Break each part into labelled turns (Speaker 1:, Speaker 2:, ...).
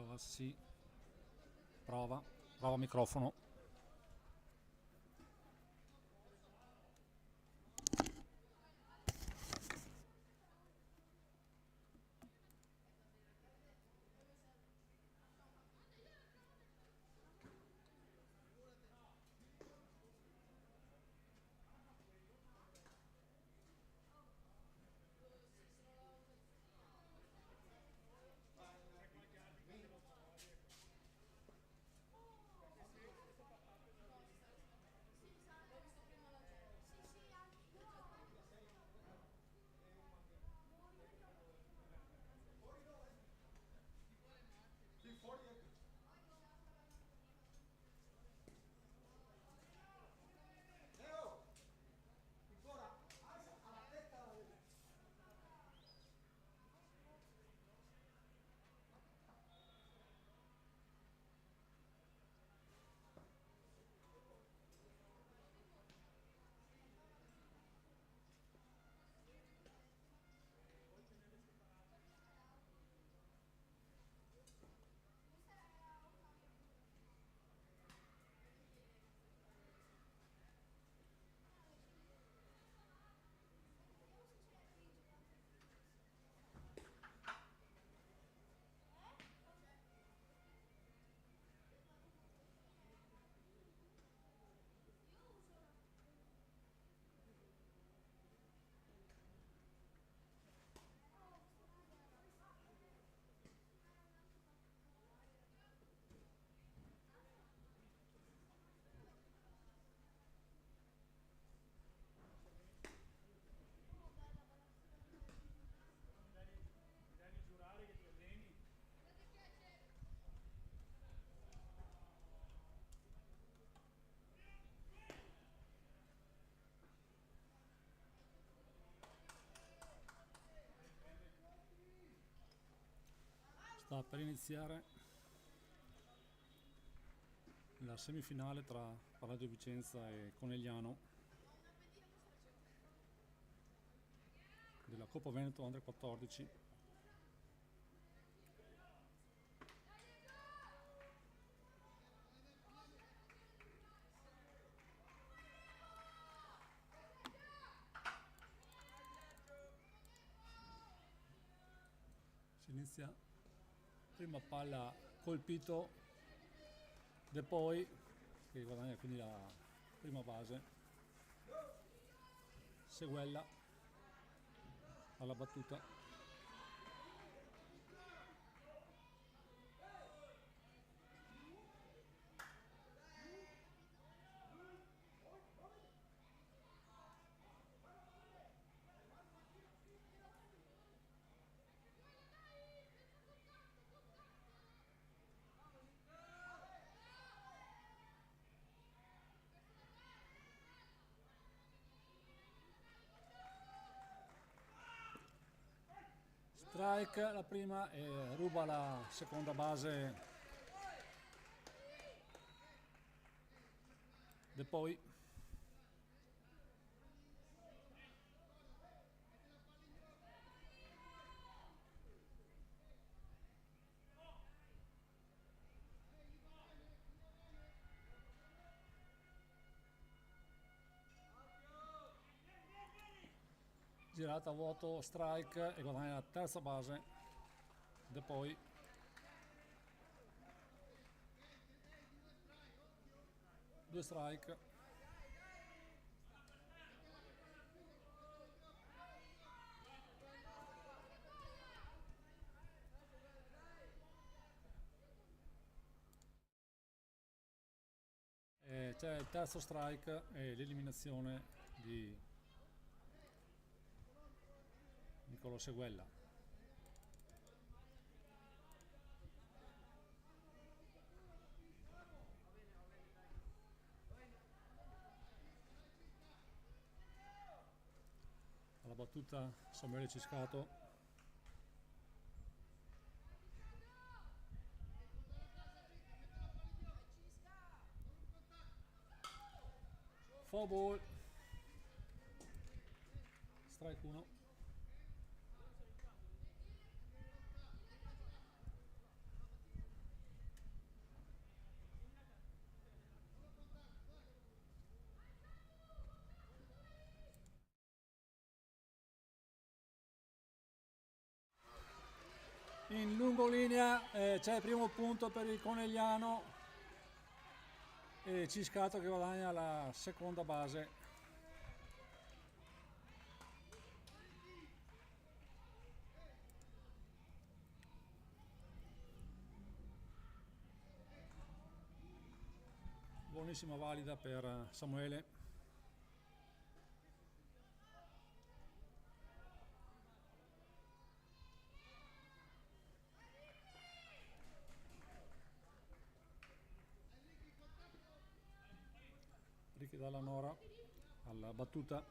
Speaker 1: Prova sì. Prova microfono. Sta per iniziare la semifinale tra Palladio Vicenza e Conegliano della Coppa Veneto Under 14. Si inizia, prima palla colpito De Poi che guadagna quindi la prima base, Seguella alla battuta, strike la prima e ruba la seconda base De Poi. Girata a vuoto, strike e guadagna la terza base De Poi. Due strike. C'è il terzo strike e l'eliminazione di Nicolò Seguella. Alla battuta Samuele Ciscato. Foul ball. Strike 1. in lungolinea c'è il primo punto per il Conegliano e Ciscato che guadagna la seconda base. Buonissima valida per Samuele. Ricchi dalla Nora alla battuta.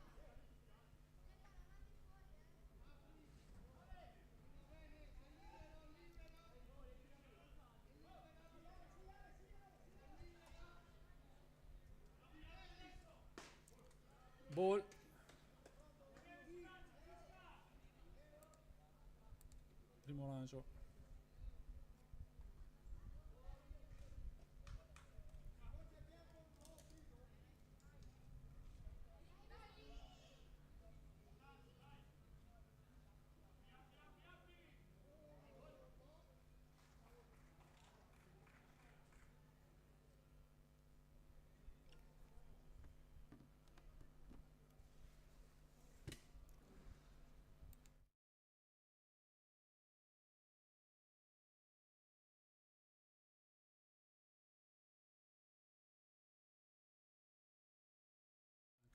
Speaker 1: Ball. Primo lancio.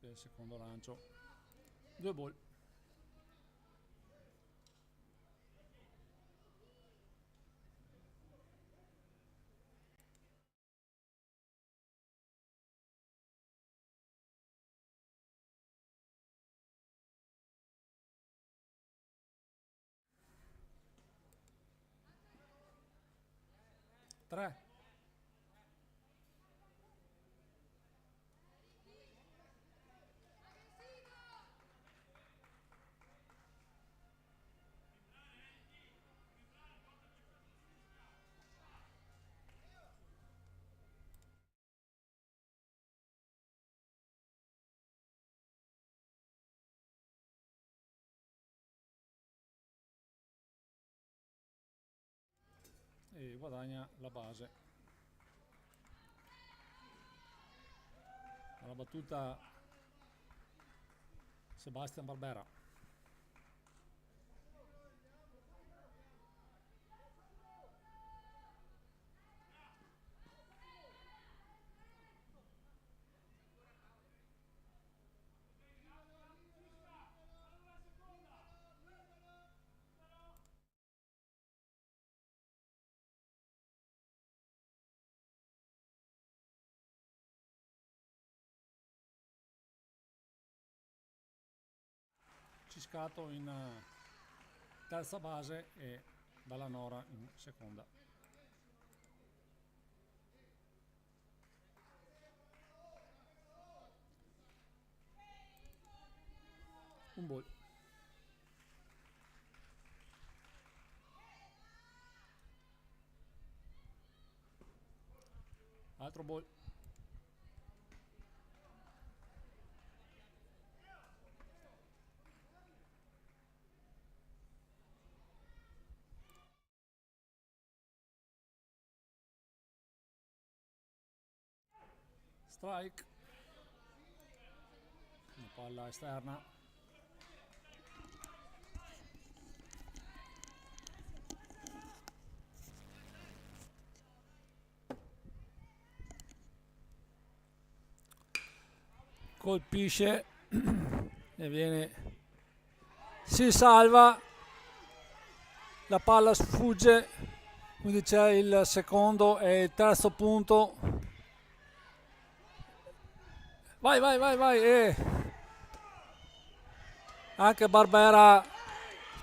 Speaker 1: Anche il secondo lancio. 2 ball. Tre. E guadagna la base. Alla battuta Sebastian Barbera. Ciscato in terza base e Dalla Nora in seconda. Un ball. Altro ball. Strike. Una palla esterna. Colpisce e viene, si salva, la palla sfugge, quindi c'è il secondo e il terzo punto. Vai, vai, vai, vai. E anche Barbera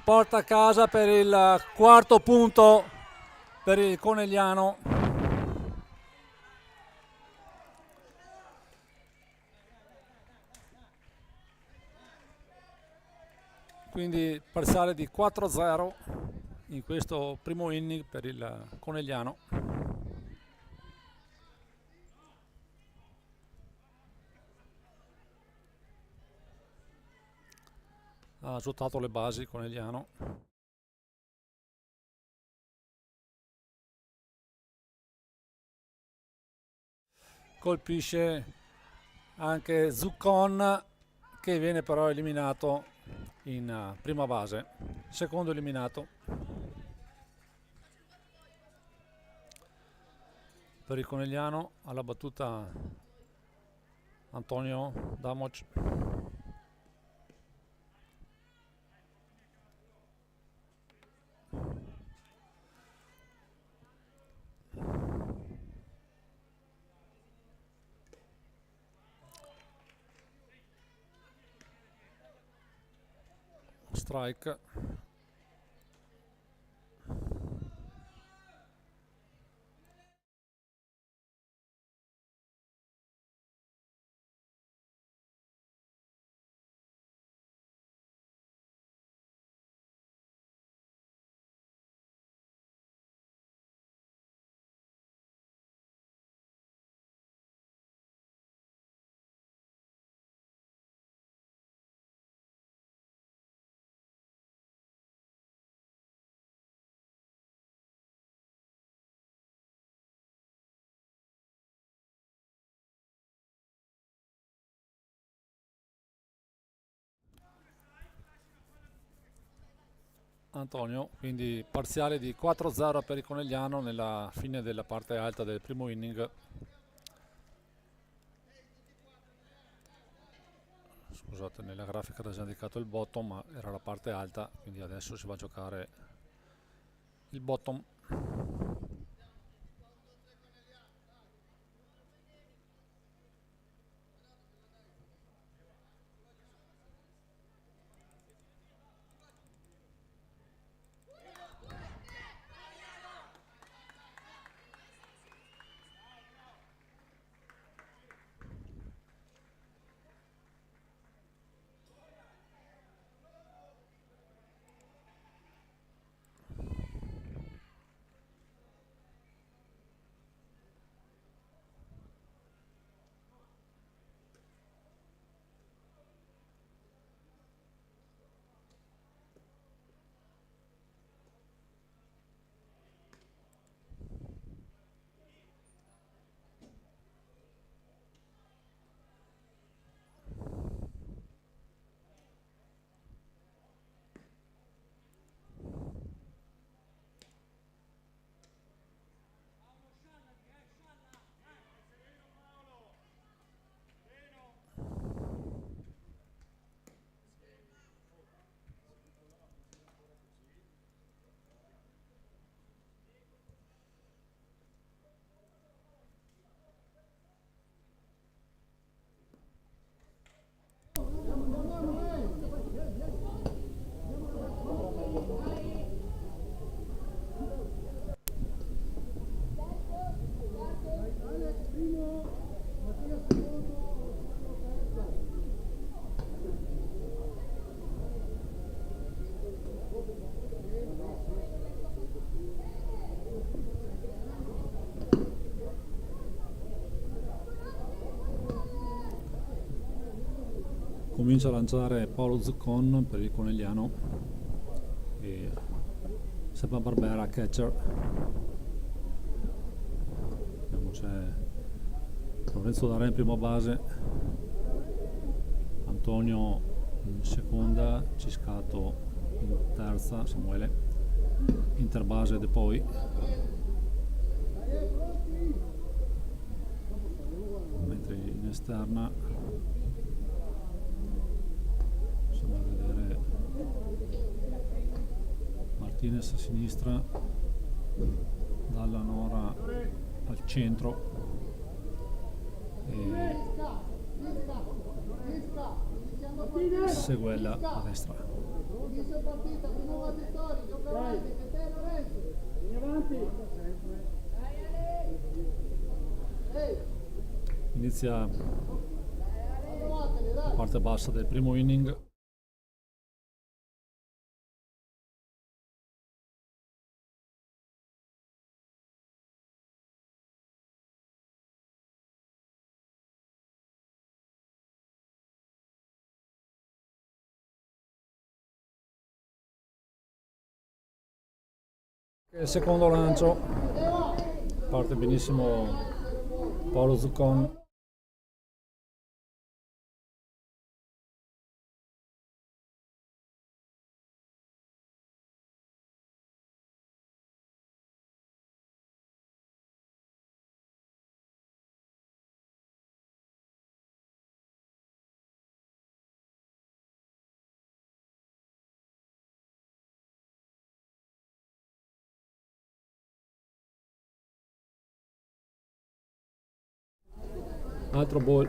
Speaker 1: porta a casa per il quarto punto per il Conegliano. Quindi parziale di 4-0 in questo primo inning per il Conegliano. Ha giocato le basi Conegliano. colpisce anche Zuccon, che viene però eliminato in prima base, secondo eliminato. Per il Conegliano alla battuta Antonio Damoc. Strike. Antonio, quindi parziale di 4-0 per il Conegliano nella fine della parte alta del primo inning. Scusate, nella grafica era già indicato il bottom, ma era la parte alta, quindi adesso si va a giocare il bottom. Comincia a lanciare Paolo Zuccon per il Conegliano e Seba Barbera catcher. Vediamo, c'è Lorenzo Dara in prima base, Antonio in seconda, Ciscato in terza, Samuele interbase De poi. Mentre in esterna possiamo vedere Martinez a sinistra, Dalla Nora al centro e Seguella a destra. Inizia la parte bassa del primo inning. Il secondo lancio parte benissimo Paolo Zuccon. Altro ball.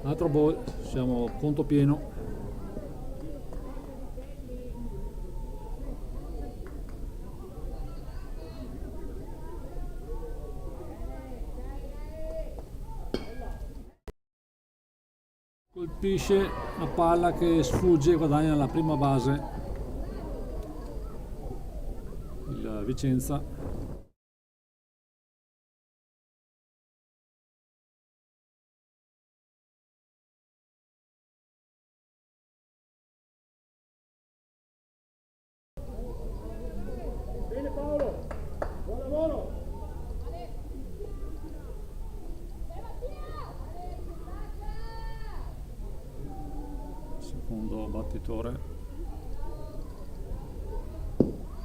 Speaker 1: Altro ball, siamo conto pieno. Colpisce la palla che sfugge e guadagna la prima base il Vicenza.
Speaker 2: Bene Paolo, buon lavoro!
Speaker 1: Secondo battitore,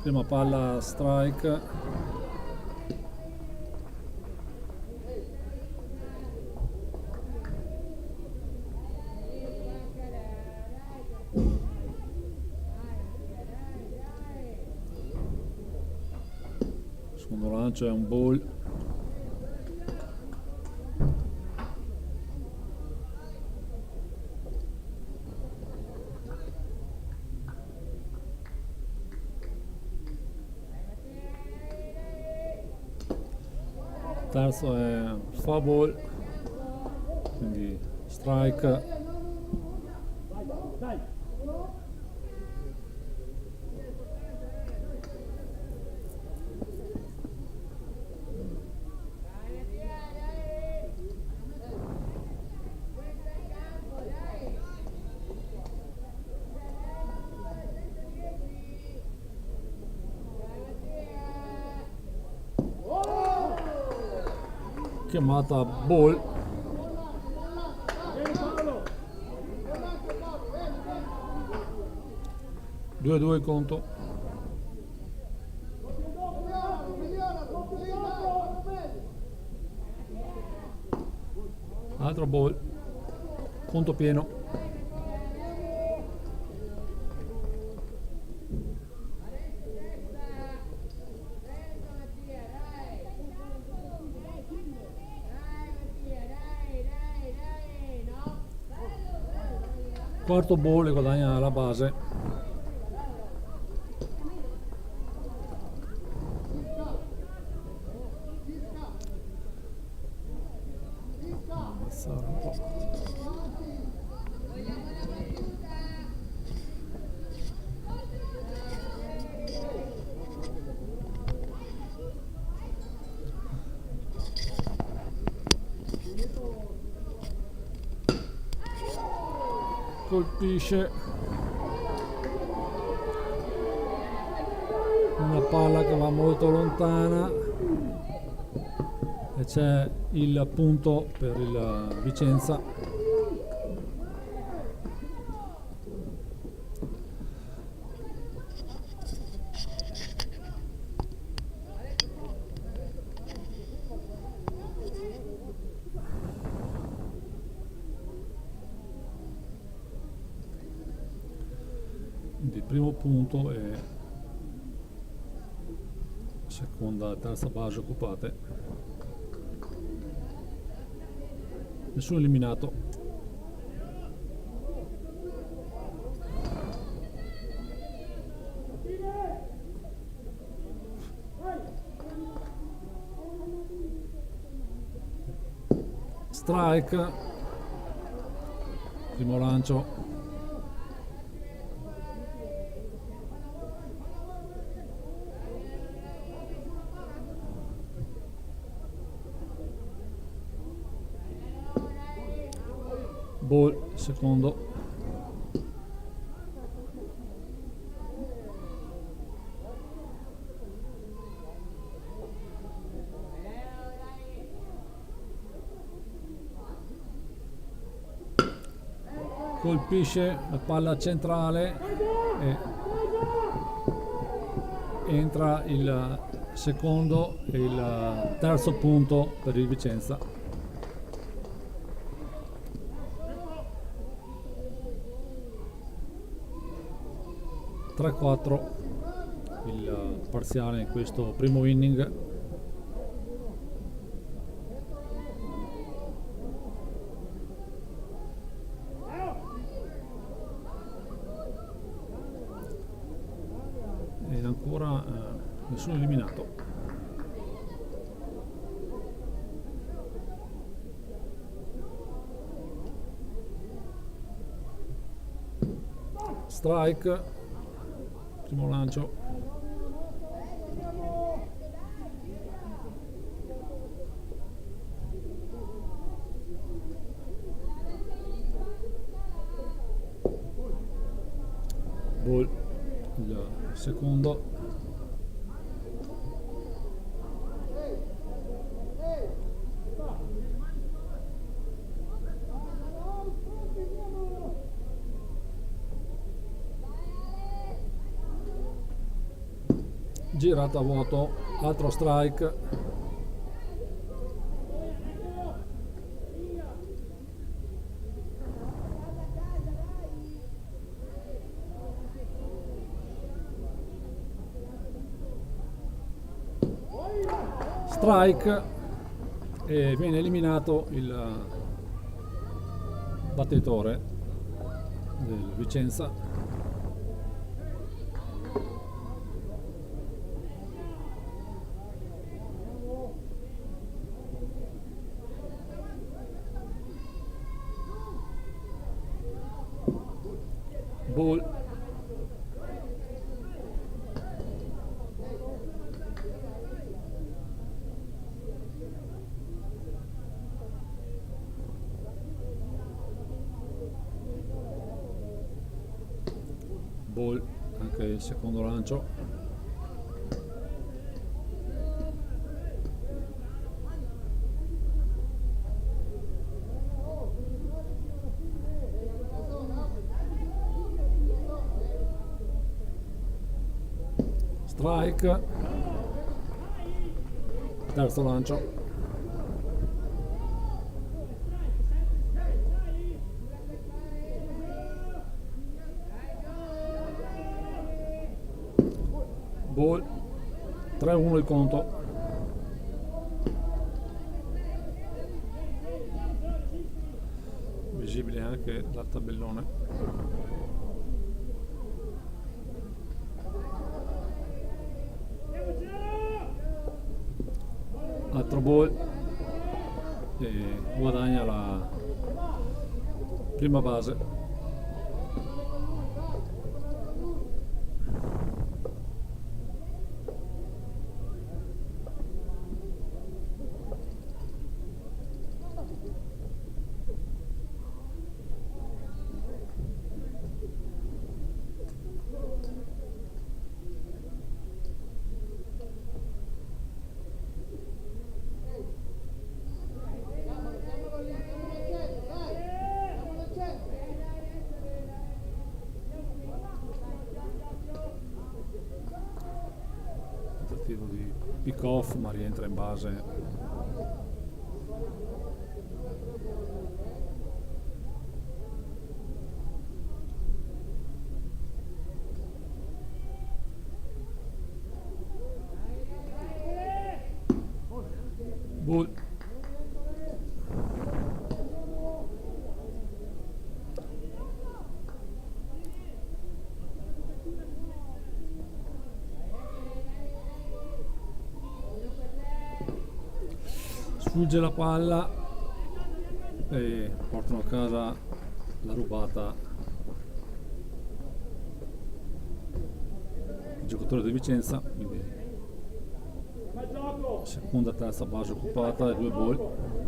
Speaker 1: prima palla strike. Secondo lancio è un ball. Terzo è foul ball, quindi strike.
Speaker 2: Dai!
Speaker 1: Chiamata ball.
Speaker 2: Bene Paolo!
Speaker 1: 2-2 conto. Altro ball, conto pieno. Quarto ball e guadagna la base. Ammazzare un po'. Colpisce una palla che va molto lontana e c'è il punto per il Vicenza. Il primo punto e seconda e terza base occupate, nessuno eliminato. Strike, primo lancio. ball, secondo. Colpisce la palla centrale e entra il secondo e il terzo punto per il Vicenza. (3-4) il parziale in questo primo inning. Ed ancora nessuno eliminato. Strike, primo lancio. Ball, il secondo. Girata a vuoto, altro strike. Strike e viene eliminato il battitore del Vicenza. Ball. Ball, anche il secondo lancio. Strike, terzo lancio. Ball, 3-1 il conto. Visibile anche dal tabellone. Altro ball e guadagna la prima base. Tentativo di pick off, ma rientra in base. Ball. Sfugge la palla e portano a casa la rubata il giocatore di Vicenza, quindi seconda, terza base occupata e 2 ball.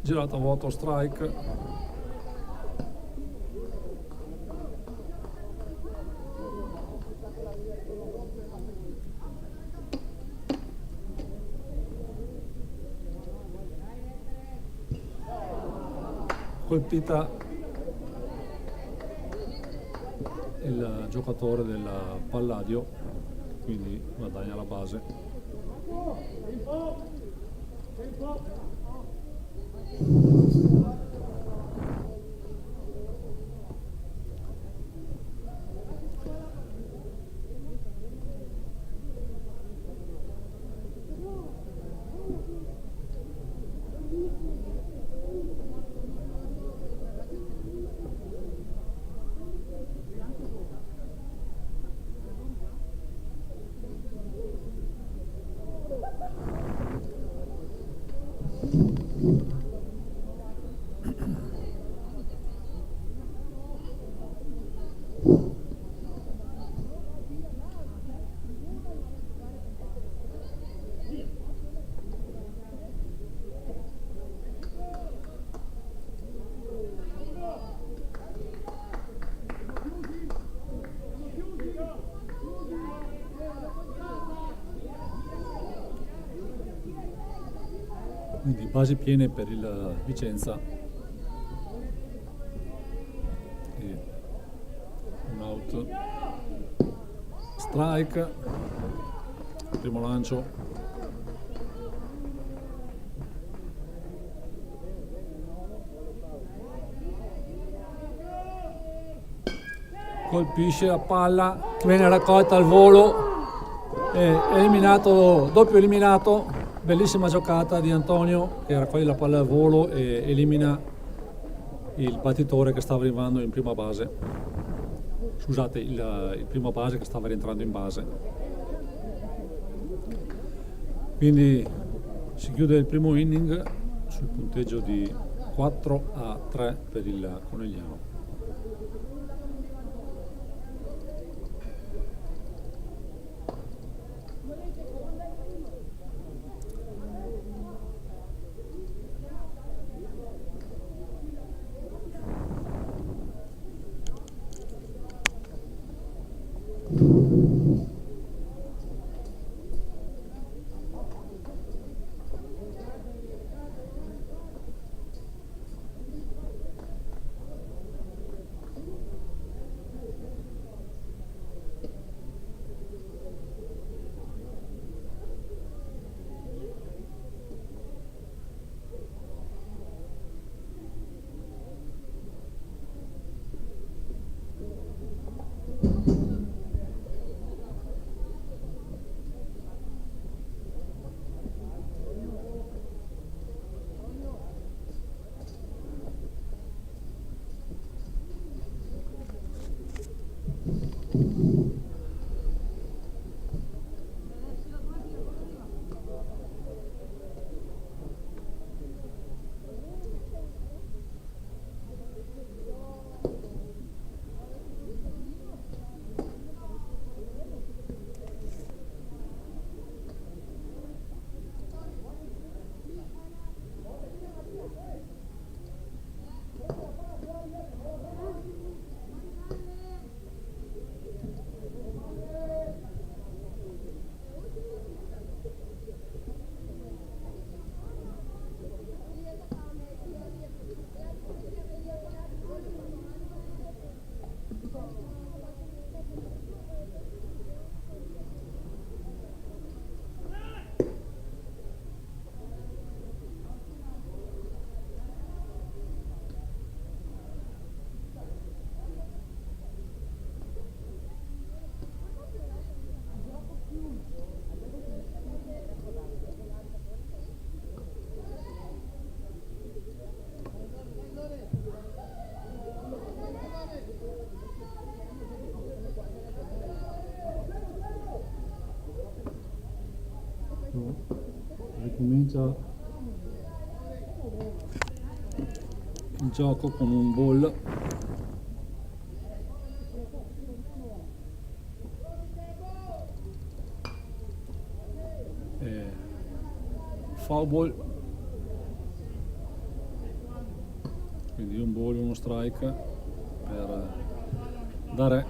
Speaker 1: girata a vuoto, strike. Colpita il giocatore del Palladio, quindi guadagna la base. Quindi basi piene per il Vicenza e un out, strike, primo lancio, colpisce la palla che viene raccolta al volo, eliminato, doppio eliminato. Bellissima giocata di Antonio che raccoglie la palla al volo e elimina il battitore che stava arrivando in prima base. Scusate, il primo base che stava rientrando in base. Quindi si chiude il primo inning sul punteggio di 4-3 per il Conegliano. Ricomincia il gioco con un ball. Foul ball un ball, uno strike per dare.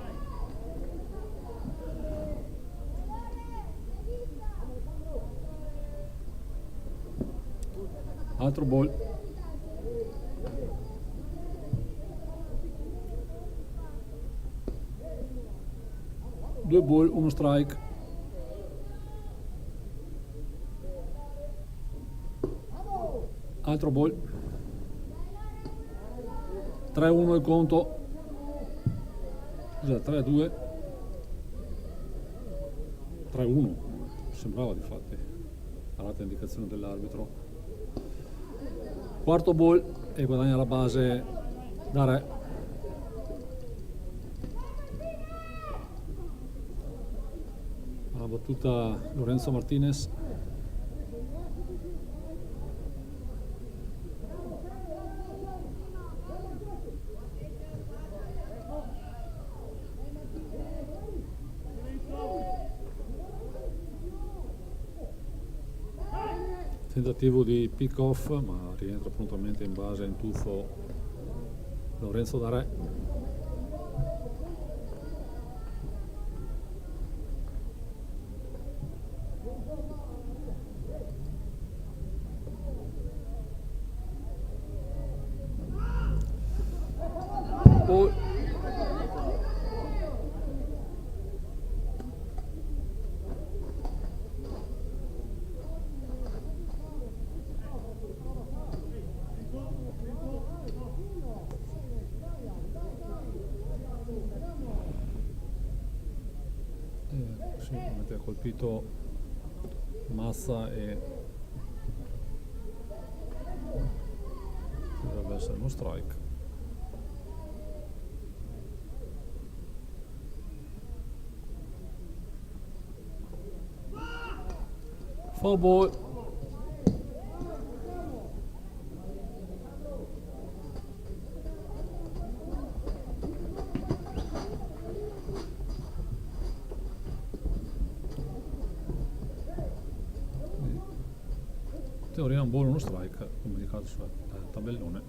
Speaker 1: Altro ball. Due ball, uno strike. Altro ball. 3-1 il conto. Scusa, 3-2. 3-1. Sembrava di fatti. Parata indicazione dell'arbitro. Quarto ball e guadagna la base da re. La battuta Lorenzo Martinez. Tentativo di pick off, ma rientra prontamente in base in tuffo Lorenzo da re. Poi sì, ha colpito Mazza e dovrebbe essere uno strike. Foul ball. In teoria un ball, uno strike, come indicato sul tabellone.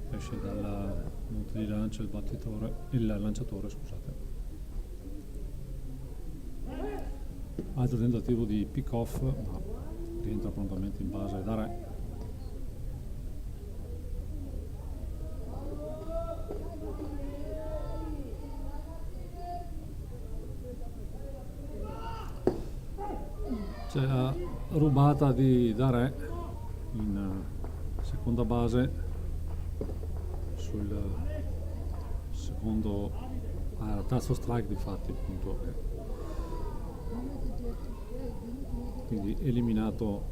Speaker 1: Esce dal punto di lancio il lanciatore, scusate. Altro tentativo di pick off, ma rientra prontamente in base da re. C'è la rubata da re in seconda base sul secondo terzo strike, di fatti, appunto. Quindi eliminato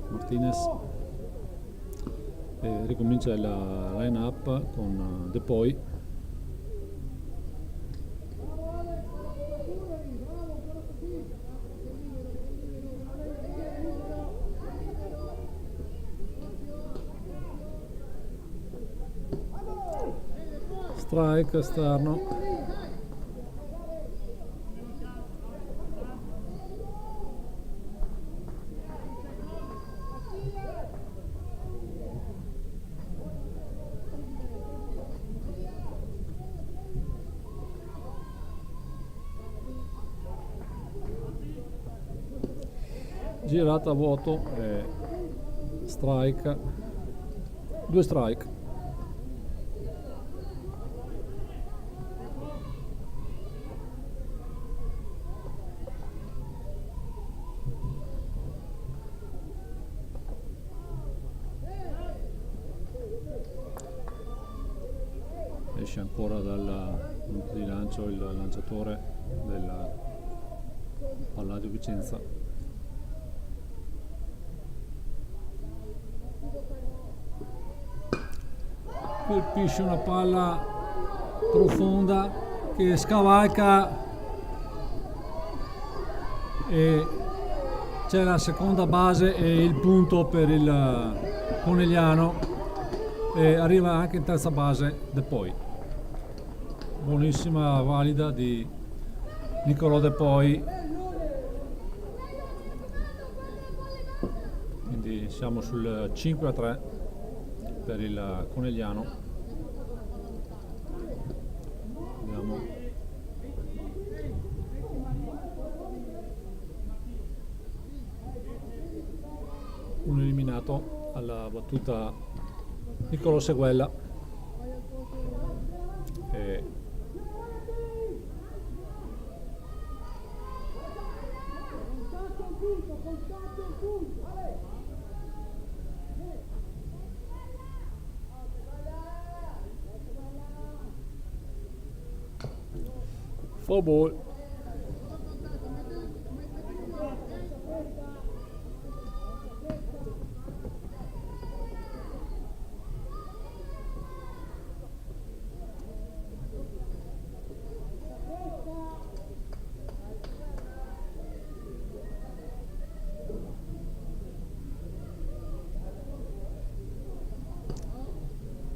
Speaker 1: Martinez e ricomincia il line up con De Poi. Strike esterno. Girata a vuoto e strike. Due strike. Esce ancora dal punto di lancio il lanciatore del Palladio Vicenza. Colpisce una palla profonda che scavalca e c'è la seconda base e il punto per il Conegliano, e arriva anche in terza base De Poi. Buonissima valida di Nicolò De Poi quindi siamo sul 5-3 per il Conegliano. Vediamo. Un eliminato alla battuta Niccolò Seguella. Foul ball.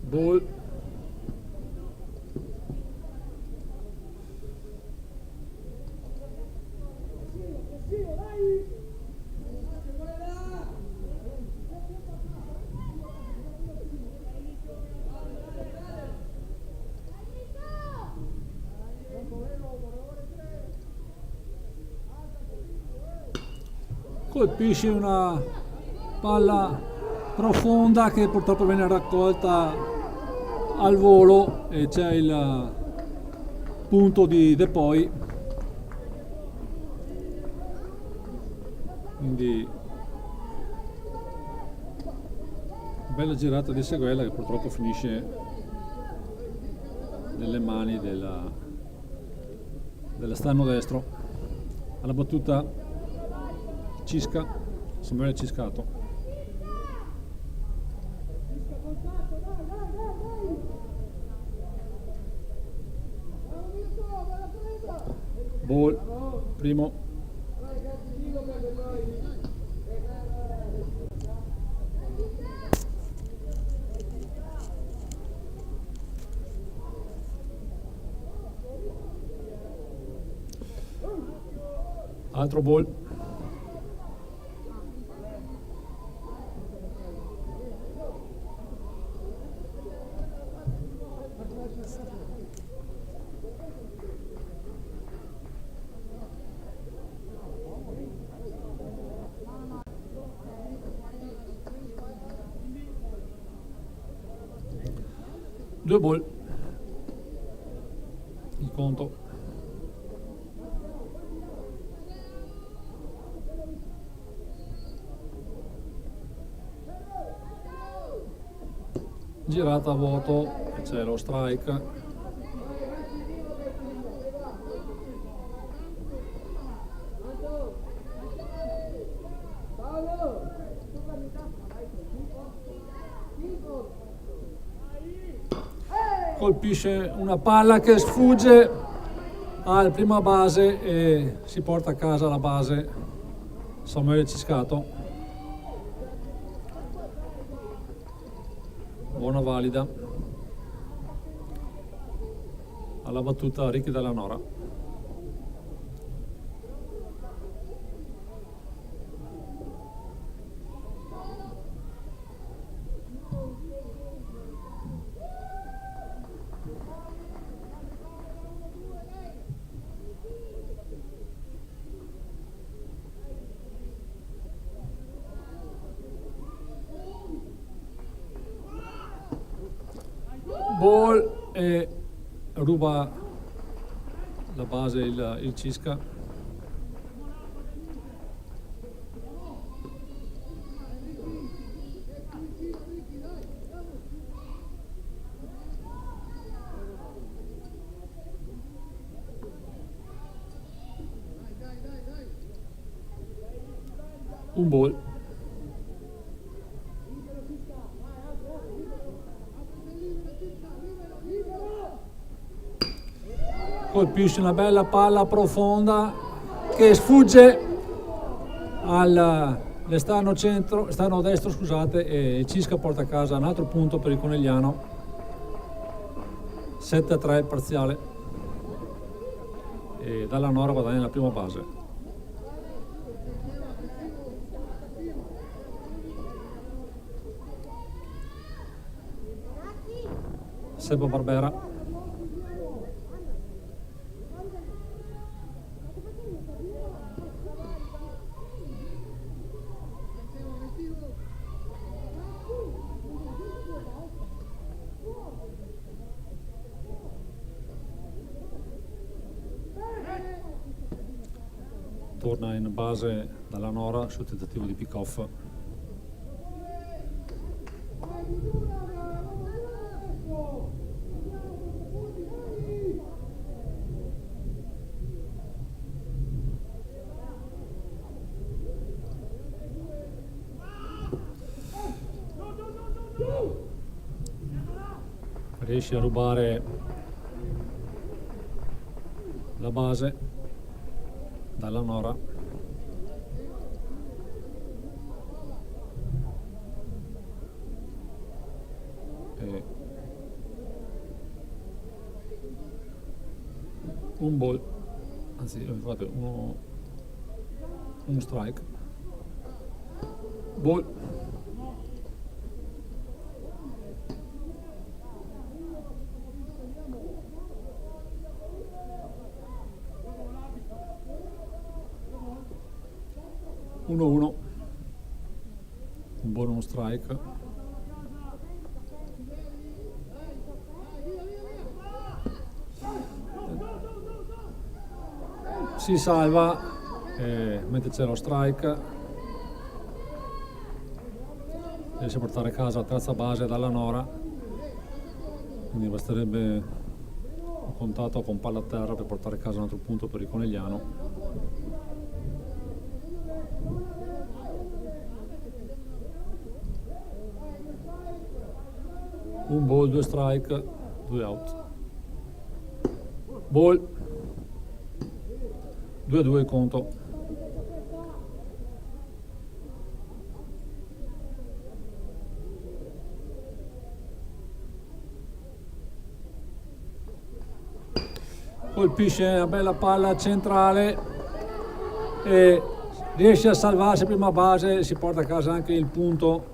Speaker 1: Ball. Colpisce una palla profonda che purtroppo viene raccolta al volo e c'è il punto di De Poi, quindi bella girata di Seguella che purtroppo finisce nelle mani dell'esterno destro. Alla battuta Cisca, Samuele Ciscato. Ball, primo. Altro ball. Due ball, il conto. Girata a vuoto, c'è lo strike. Colpisce una palla che sfugge al prima base e si porta a casa la base Samuele Ciscato. Buona valida. Alla battuta Ricky Della Nora. Ball e ruba la base il Cisca. Un ball. Colpisce una bella palla profonda che sfugge all'esterno esterno destro, scusate, e il Cisca porta a casa un altro punto per il Conegliano. 7-3 parziale e Dalla Nora guadagna la prima base. Seba Barbera. Torna in base dalla Nora sul tentativo di pick-off. Riesce a rubare la base dalla Nora. E un ball, anzi guardate, uno strike, ball. Un buono strike. Si salva mentre c'è lo strike, riesce a portare a casa la terza base dalla Nora, quindi basterebbe un contatto con palla a terra per portare a casa un altro punto per il Conegliano. Un ball, 2 strike, 2 out. Ball. 2-2 il conto. Colpisce una bella palla centrale e riesce a salvarsi prima base, si porta a casa anche il punto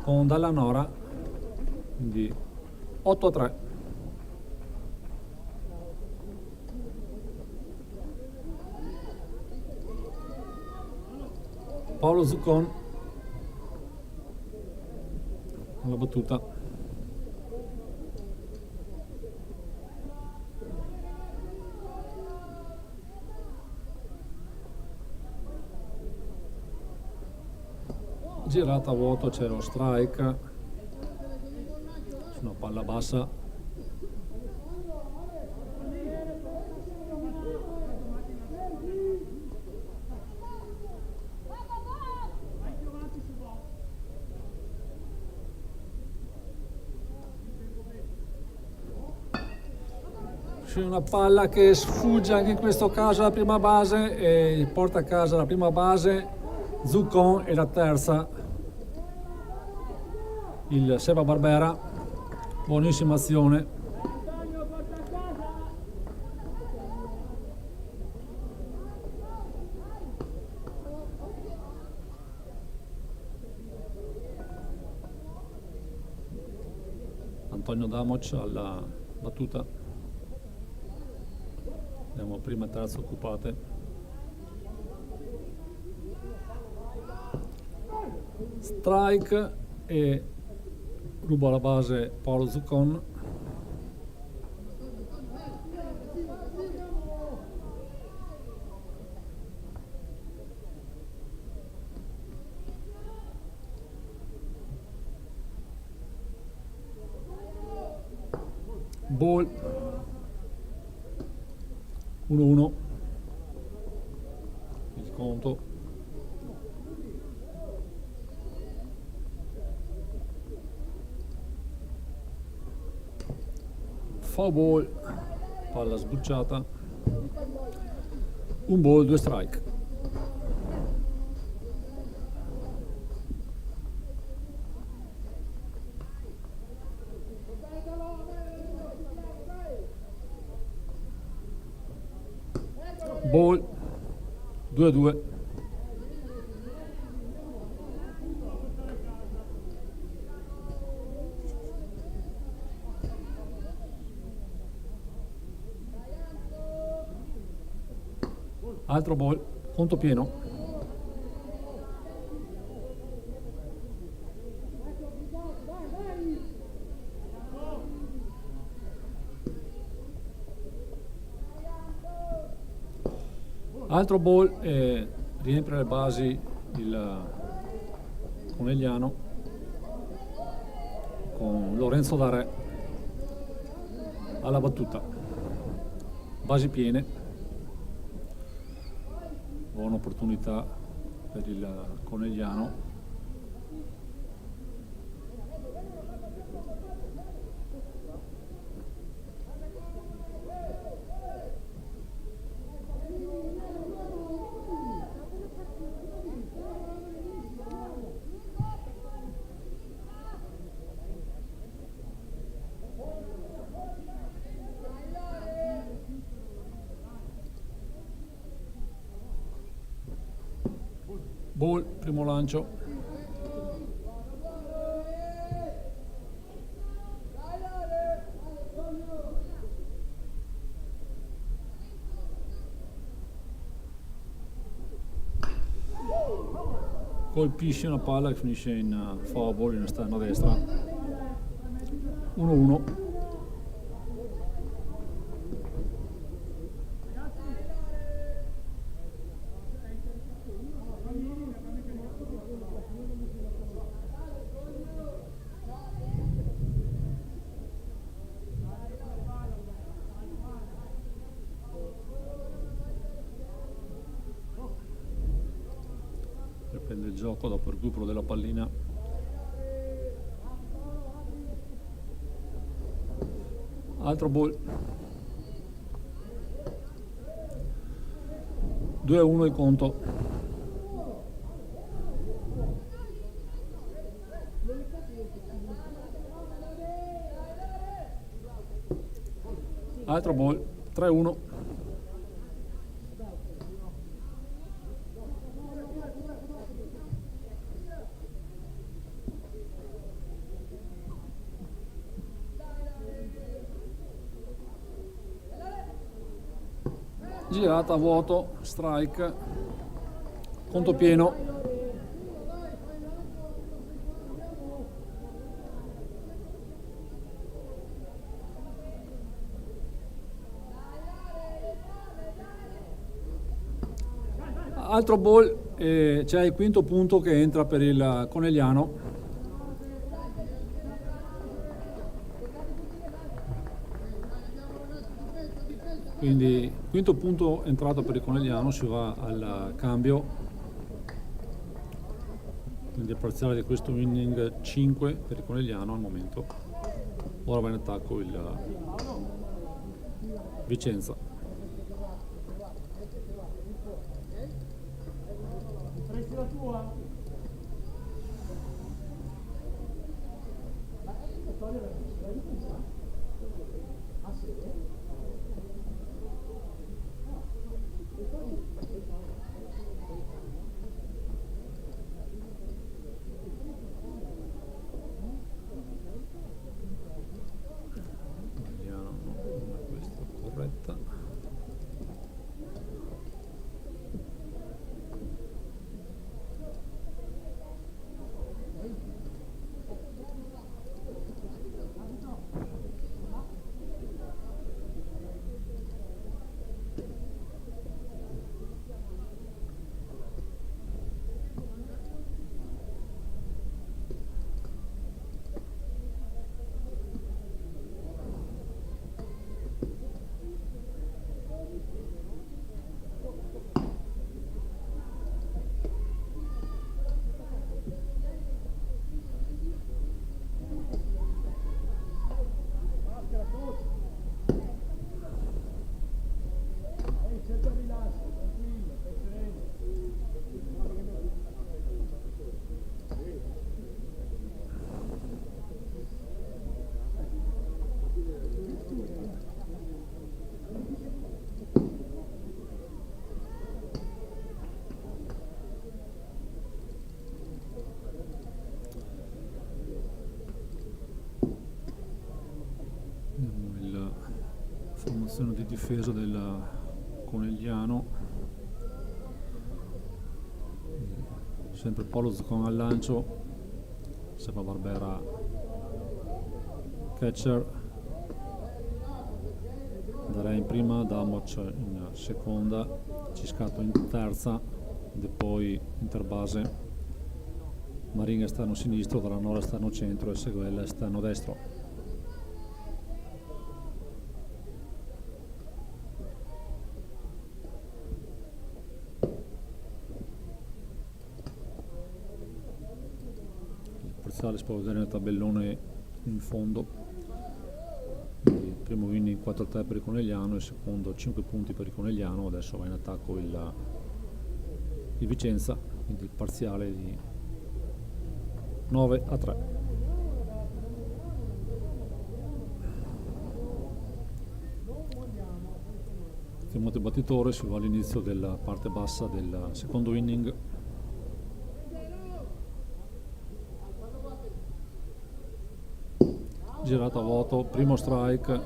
Speaker 1: con Dalla Nora, quindi 8-3. Paolo Zuccon alla battuta. Girata a vuoto, c'è lo strike su una palla bassa. C'è una palla che sfugge anche in questo caso alla prima base e porta a casa la prima base Zuccon e la terza il Seba Barbera. Buonissima azione. Antonio Damoc alla battuta. Andiamo prima e terza occupate. Strike e ruba la base Paolo Zuccon. Ball 1-1 il conto. Foul ball, palla sbucciata, un ball, 2 strike. Ball 2-2. Altro ball, conto pieno. Altro ball e riempie le basi il Conegliano con Lorenzo Dare alla battuta. Basi piene, buona opportunità per il Conegliano. Ball, primo lancio. Colpisce una palla che finisce in foul ball in esterno a destra. 1-1. Riprende il gioco dopo il recupero della pallina. Altro ball. 2-1 il conto. Altro ball. 3-1. Girata a vuoto, strike, conto pieno. Altro ball e c'è il quinto punto che entra per il Conegliano. Quindi quinto punto entrato per il Conegliano, si va al cambio, quindi il parziale di questo inning 5 per il Conegliano al momento. Ora va in attacco il Vicenza.
Speaker 2: Presti la tua? Ah sì?
Speaker 1: Vediamo, no, non è questa corretta. Formazione di difesa del Conegliano. sempre Paolo Zuccon al lancio, Sepa Barbera catcher, Darei in prima, Damoc in seconda, Ciscato in terza, De poi interbase, Marin esterno sinistro, Dranora esterno centro e Seguella esterno destro. Si può vedere nel tabellone in fondo, il primo inning 4-3 per il Conegliano, il secondo 5 punti per il Conegliano. Adesso va in attacco il Vicenza, quindi il parziale di 9-3. Chiamato il battitore, si va all'inizio della parte bassa del secondo inning. Girato a vuoto, primo strike.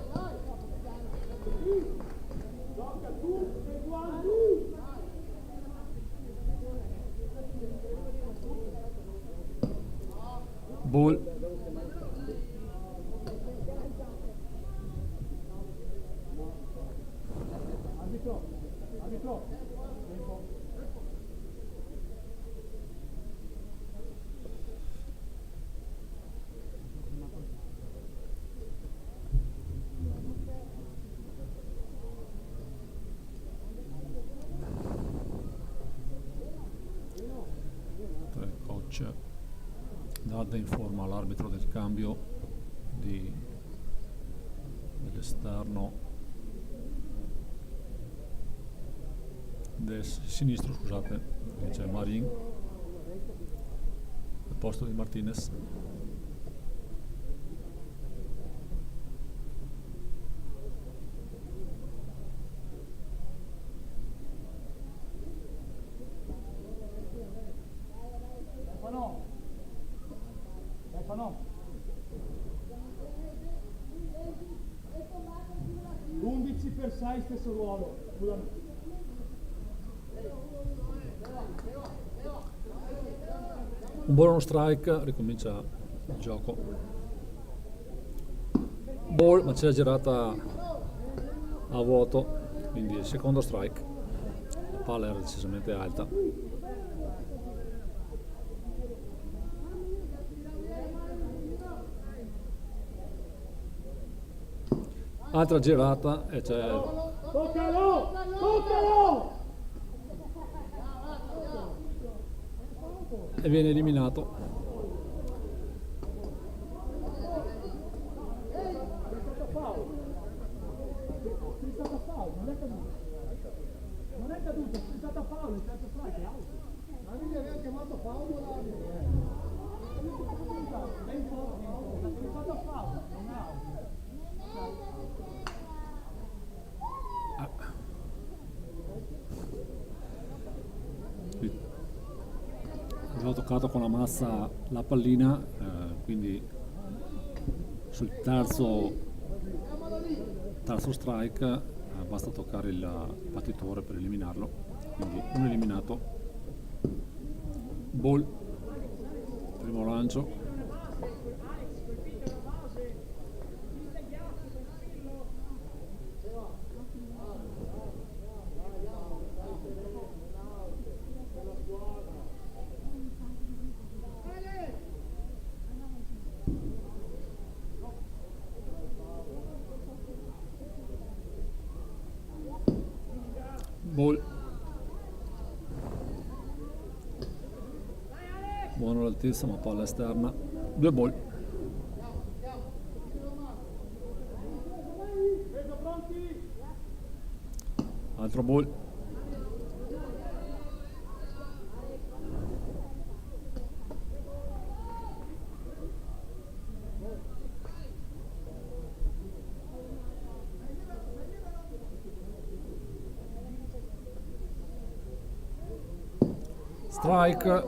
Speaker 1: Ball. Coach Dadda informa l'arbitro del cambio dell'esterno sinistro, scusate, c'è Marin al posto di Martinez.
Speaker 2: No. 11 per 6 stesso ruolo.
Speaker 1: Un buono strike, ricomincia il gioco. Ball, ma c'è la girata a vuoto, quindi il secondo strike. La palla era decisamente alta. Altra girata e c'è...
Speaker 2: Toccalo! Toccalo!
Speaker 1: E viene eliminato.
Speaker 2: Non è caduto, è stata Paolo, il terzo strike è alto. Ma lui aveva chiamato Paolo è stata Paolo, non è alto.
Speaker 1: Avevo toccato con la mazza la pallina, quindi sul terzo strike basta toccare il battitore per eliminarlo, quindi un eliminato. Ball, primo lancio. Ball. Buono l'altezza, ma palla esterna. 2 ball. Altro ball. Strike,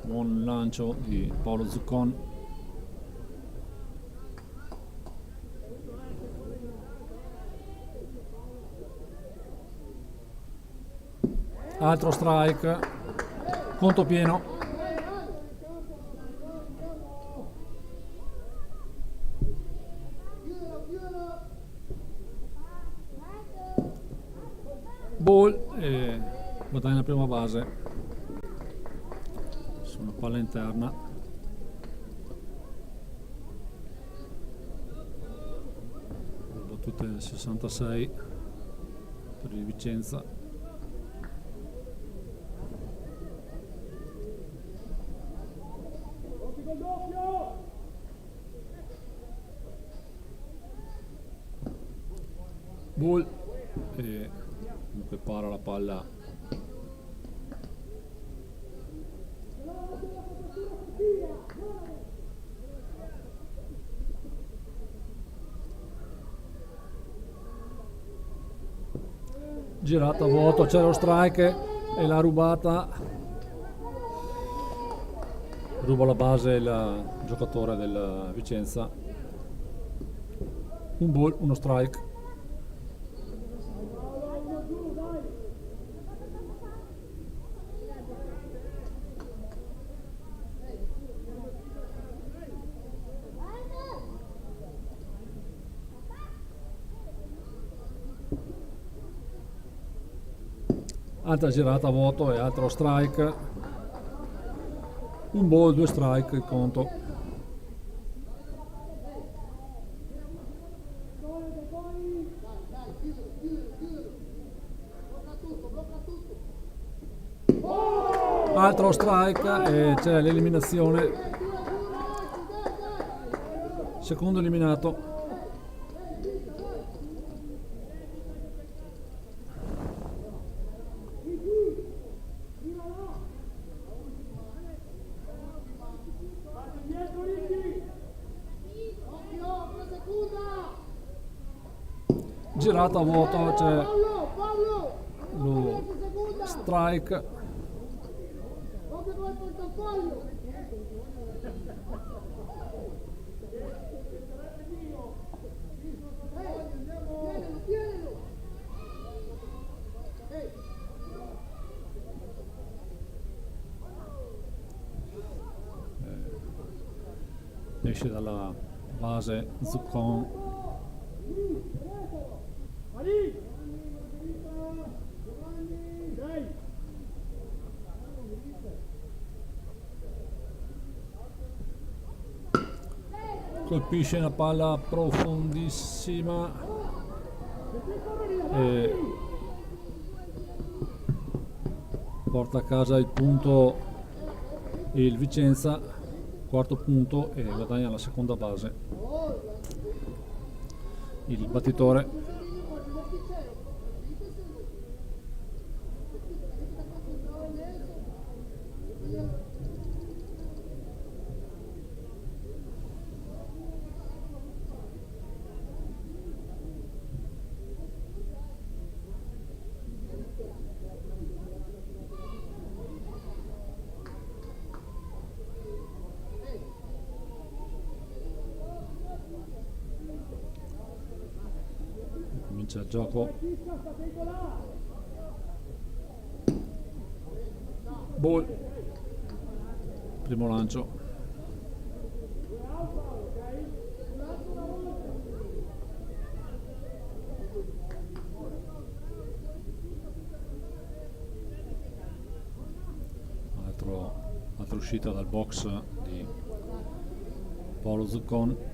Speaker 1: buon lancio di Paolo Zuccon. Altro strike, Conto pieno. Ball e guadagna la prima base su una palla interna. Battute 66 per il Vicenza. Ball e comunque para la palla. Girata a vuoto, c'è lo strike e l'ha rubata. Ruba la base il giocatore del Vicenza. Un ball, uno strike. Altra girata a vuoto e altro strike. Un ball, due strike il conto. Altro strike e c'è l'eliminazione. Secondo eliminato. Girata a vuoto, c'è lo strike. Esce dalla base Zuccon. Colpisce una palla profondissima e porta a casa il punto il Vicenza, quarto punto, e guadagna la seconda base il battitore. Comincia il gioco. Ball. Primo lancio. Altra uscita dal box di Paolo Zuccon.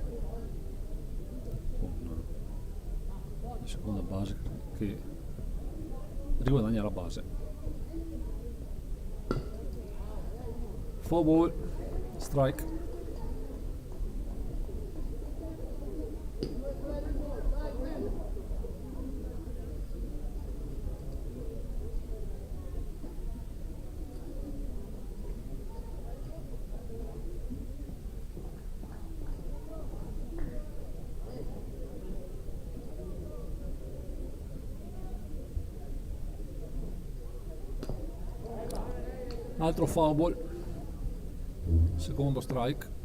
Speaker 1: Seconda base che riguadagna la base. 4 ball, strike. Altro foul ball, secondo strike.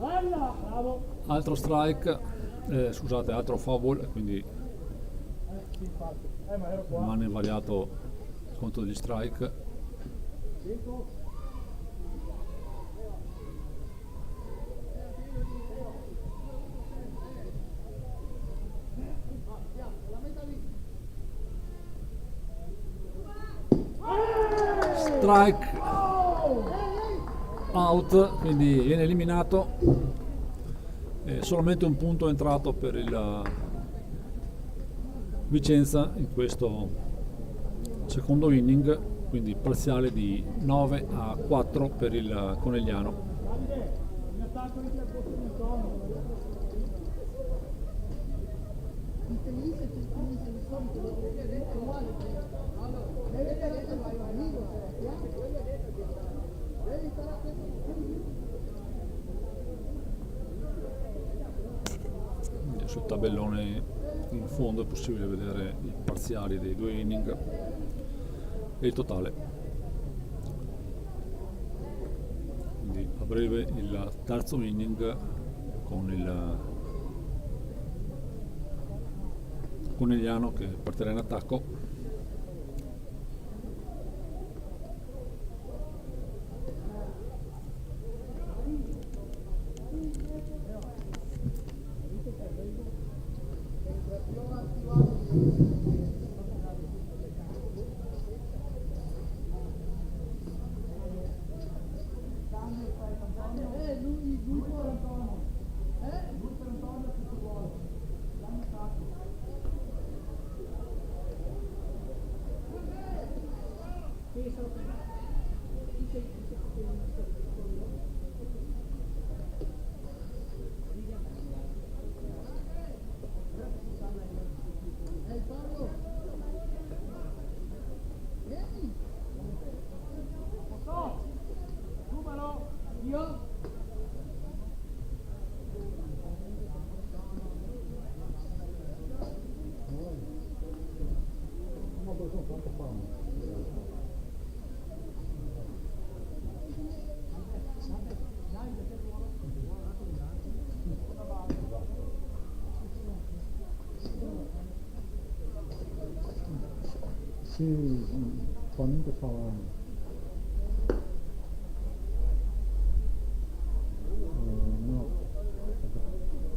Speaker 2: Bella, bravo.
Speaker 1: altro strike, scusate, altro foul, quindi
Speaker 2: Sì, infatti. Ma ero qua.
Speaker 1: rimane invariato il conto degli strike.
Speaker 2: 5.
Speaker 1: Strike out, quindi viene eliminato. Solamente un punto è entrato per il Vicenza in questo secondo inning, quindi parziale di 9-4 per il Conegliano.
Speaker 2: Davide, in attacco di al posto di Antonio.
Speaker 3: Infelice che finisce di solito lo che detto uguale deve stare attento al bambino, devi stare attento
Speaker 1: Sul tabellone in fondo è possibile vedere i parziali dei due inning e il totale. Quindi a breve il terzo inning con il Conegliano che partirà in attacco.
Speaker 2: Lui per Antonio. Lui per Antonio tutto vuole. Dammi attacco. Posso? Numero? Io?
Speaker 4: Sì, attualmente fa no,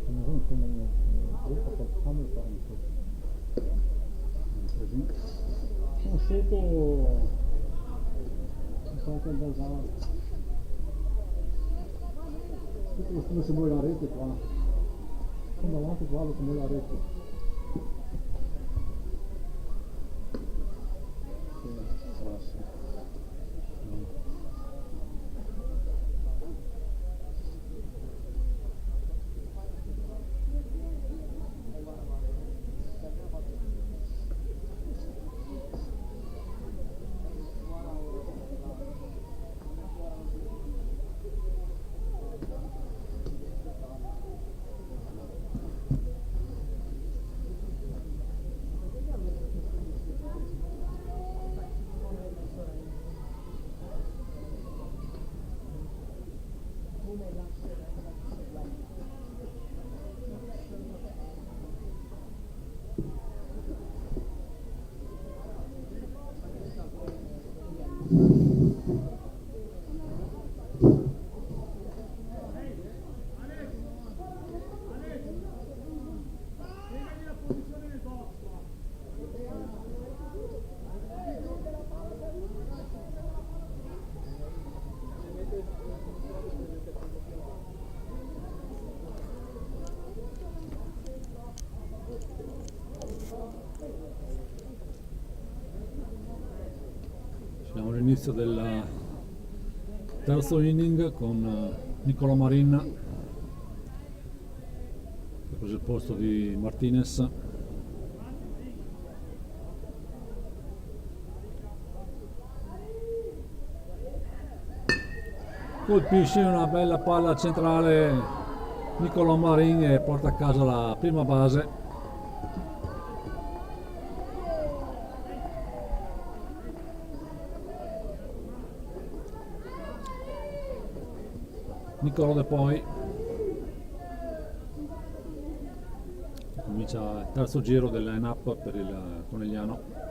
Speaker 4: non sono gruppo portando il parenzo. Sono sotto qualche bazar. Tutto come se muove la rete qua. Sono davanti qua lo come la rete.
Speaker 1: Siamo all'inizio del terzo inning con Nicolò Marin che ha preso il posto di Martinez. Colpisce una bella palla centrale Nicolò Marin e porta a casa la prima base. Nicolò De Poi comincia il terzo giro del line-up per il Conegliano.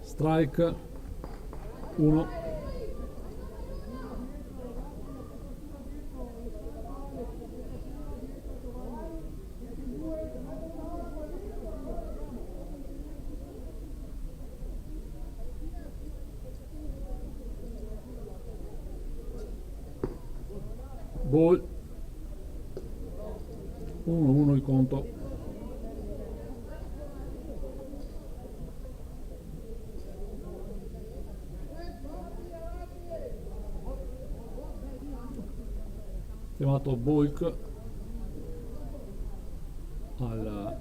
Speaker 1: Strike 1. Ball 1-1 il conto. Chiamato Bulk al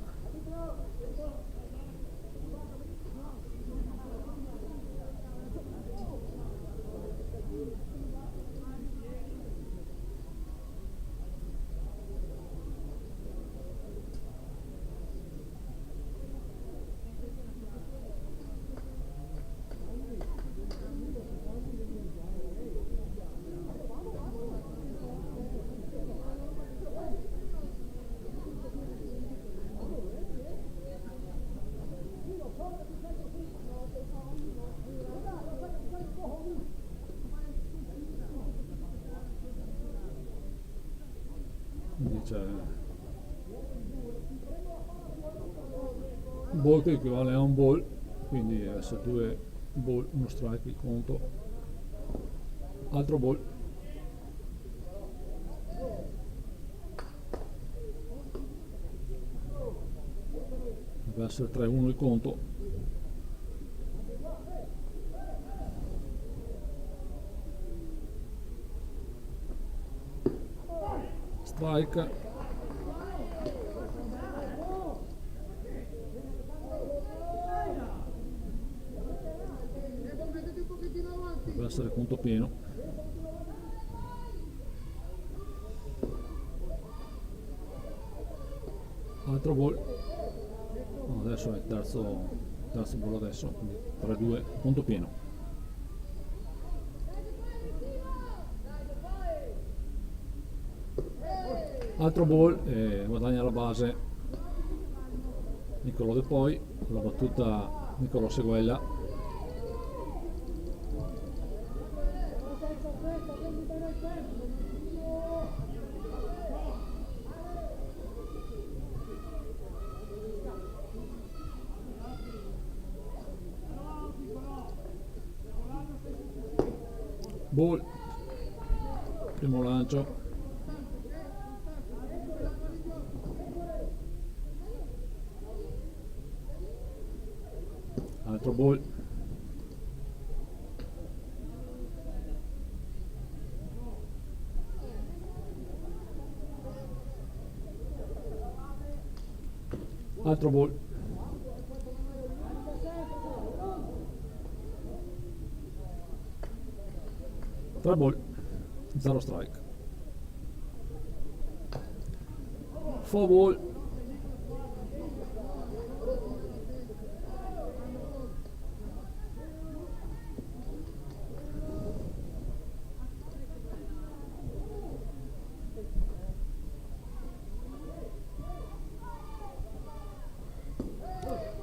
Speaker 1: quindi c'è un ball che equivale a un ball, quindi deve essere 2 ball, 1 strike il conto. Altro ball. Deve essere 3-1 il conto. Strike. Deve essere conto pieno. Altro ball. No, adesso è il terzo ball adesso, quindi 3-2, conto pieno. Altro ball, guadagna la base Niccolò De Poi, con la battuta Niccolò Seguella. Ball, primo lancio. Altro ball. Altro ball. Tre ball, 0 strike. 4 ball.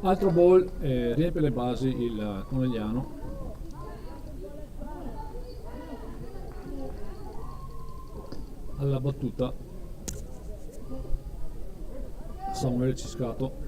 Speaker 1: Altro ball, riempie le basi il Conegliano. Alla battuta Samuele Ciscato.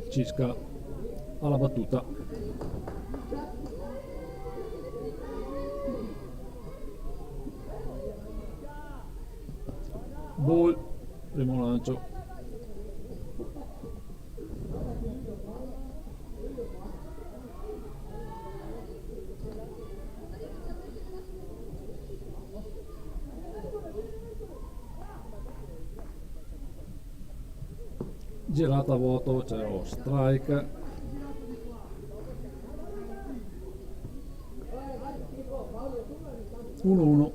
Speaker 1: Cisca alla battuta. Ball, primo lancio. girata a vuoto, c'è lo strike. Uno uno.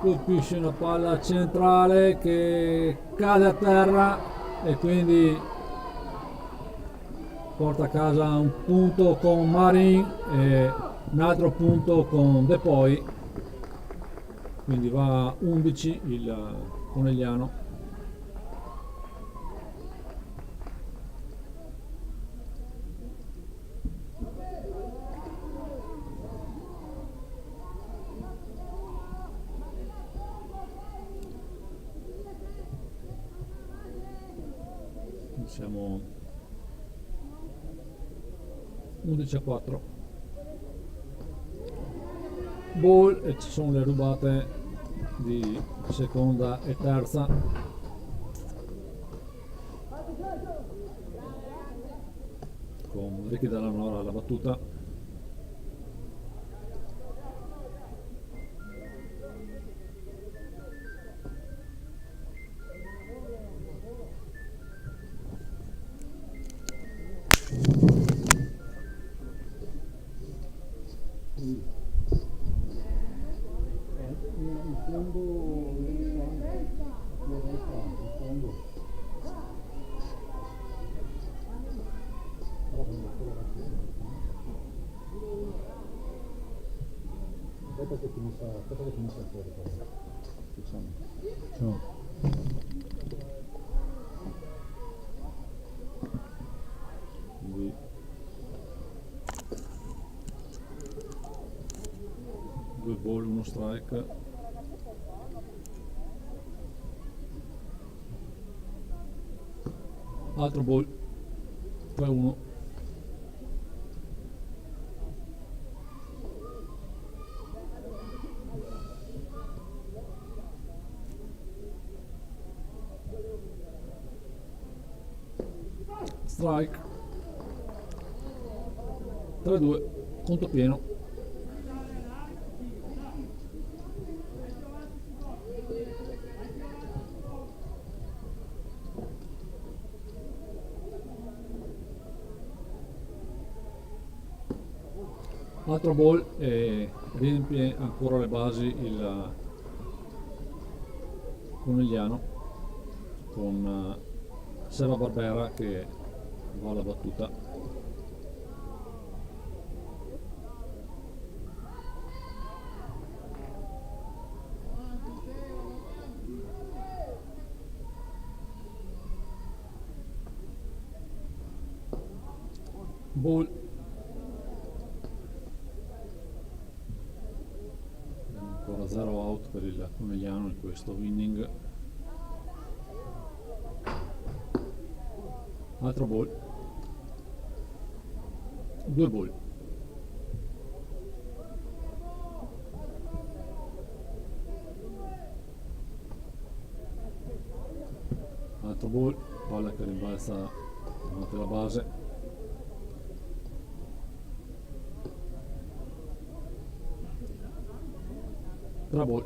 Speaker 1: Colpisce una palla centrale che cade a terra e quindi porta a casa un punto con Marin e un altro punto con De Poi, quindi va a 11 il Conegliano. Siamo 11 a 4. Ball e ci sono le rubate di seconda e terza. Con Ricky Della Nora alla battuta.
Speaker 4: Il fondo il fondo. Aspetta che finisce fuori però. Facciamo.
Speaker 1: Ciao. Quindi due ball, uno strike. Altro ball, 3-1. Strike. 3-2, conto pieno. Altro ball e riempie ancora le basi il Conegliano con Seba Barbera che va alla battuta. Ball. Ancora 0 out per il Conegliano in questo inning. Altro ball. 2 ball. Altro ball, palla che rimbalza davanti alla base. Tra ball.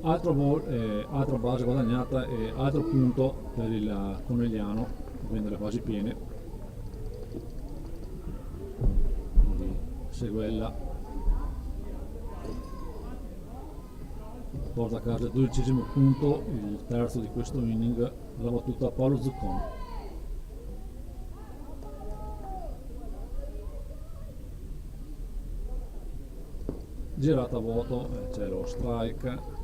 Speaker 1: Altro ball, altra base guadagnata e altro punto per il Conegliano, quindi le basi piene. Quindi Seguella porta a casa il 12° punto, il terzo di questo inning, la battuta Paolo Zucconi. Girata a vuoto, c'è lo strike.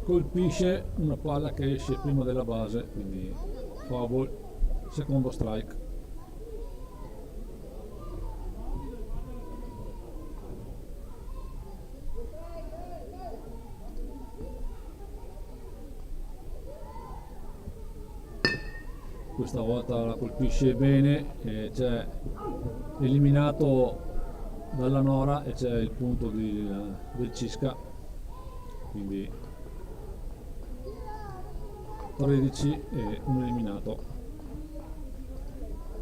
Speaker 1: Colpisce una palla che esce prima della base, quindi foul, secondo strike. Questa volta la colpisce bene, c'è eliminato dalla Nora e c'è il punto del Cisca, quindi 13 e un eliminato,